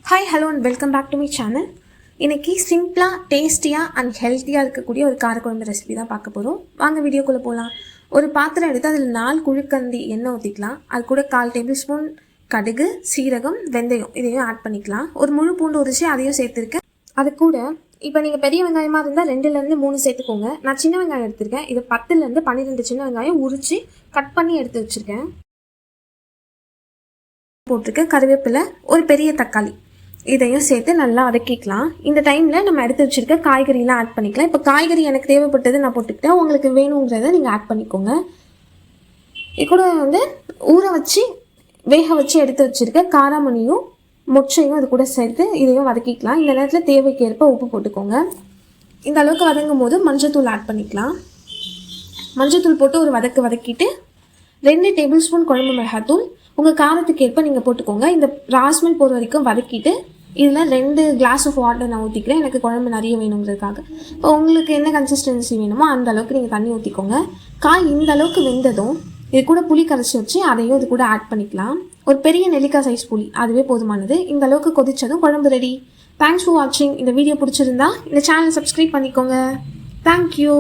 Hi hello and welcome back to my channel. இன்றைக்கி சிம்பிளாக டேஸ்டியாக அண்ட் ஹெல்த்தியாக இருக்கக்கூடிய ஒரு காரக்குழம்பு ரெசிபி தான் பார்க்க போகிறோம். வாங்க வீடியோக்குள்ளே போகலாம். ஒரு பாத்திரம் எடுத்து அதில் 4 குழிக்கரண்டி எண்ணெய் ஊற்றிக்கலாம். அது கூட 1/4 டேபிள் ஸ்பூன் கடுகு, சீரகம், வெந்தயம் இதையும் ஆட் பண்ணிக்கலாம். ஒரு முழு பூண்டு உரிச்சு அதையும் சேர்த்துருக்கேன். அது கூட இப்போ நீங்கள் பெரிய வெங்காயமாக இருந்தால் 2லேருந்து 3 சேர்த்துக்கோங்க. நான் சின்ன வெங்காயம் எடுத்திருக்கேன். இது 10லேருந்து 12 சின்ன வெங்காயம் உரித்து கட் பண்ணி எடுத்து வச்சுருக்கேன். போட்டிருக்கேன் கருவேப்பிலை, ஒரு பெரிய தக்காளி இதையும் சேர்த்து நல்லா வதக்கிக்கலாம். இந்த டைமில் நம்ம எடுத்து வச்சுருக்க காய்கறிலாம் ஆட் பண்ணிக்கலாம். இப்போ காய்கறி எனக்கு தேவைப்பட்டது நான் போட்டுக்கிட்டேன். உங்களுக்கு வேணுங்கிறத நீங்கள் ஆட் பண்ணிக்கோங்க. இது கூட ஊற வச்சு வேக வச்சு எடுத்து வச்சுருக்க காராமணியும் மொச்சையும் அது கூட சேர்த்து இதையும் வதக்கிக்கலாம். இந்த நேரத்தில் தேவைக்கு ஏற்ப உப்பு போட்டுக்கோங்க. இந்த அளவுக்கு வதங்கும் போது மஞ்சத்தூள் ஆட் பண்ணிக்கலாம். மஞ்சத்தூள் போட்டு ஒரு வதக்கிட்டு 2 டேபிள் ஸ்பூன் குழம்பு மிளகாத்தூள் உங்கள் காரத்துக்கு ஏற்ப நீங்கள் போட்டுக்கோங்க. இந்த ராஸ்மெல் போகிற வரைக்கும் வதக்கிட்டு இதில் 2 கிளாஸ் ஆஃப் வாட்டர் நான் ஊற்றிக்கிறேன். எனக்கு குழம்பு நிறைய வேணுங்கிறதுக்காக. இப்போ உங்களுக்கு என்ன கன்சிஸ்டன்சி வேணுமோ அந்த அளவுக்கு நீங்கள் தண்ணி ஊற்றிக்கோங்க. காய் இந்த அளவுக்கு வெந்ததும் இது கூட புளி கரைச்சி வச்சு அதையும் இது கூட ஆட் பண்ணிக்கலாம். ஒரு பெரிய நெல்லிக்காய் சைஸ் புளி அதுவே போதுமானது. இந்த அளவுக்கு கொதிச்சதும் குழம்பு ரெடி. தேங்க்ஸ் ஃபார் வாட்சிங். இந்த வீடியோ பிடிச்சிருந்தா இந்த சேனலை சப்ஸ்கிரைப் பண்ணிக்கோங்க. தேங்க்யூ.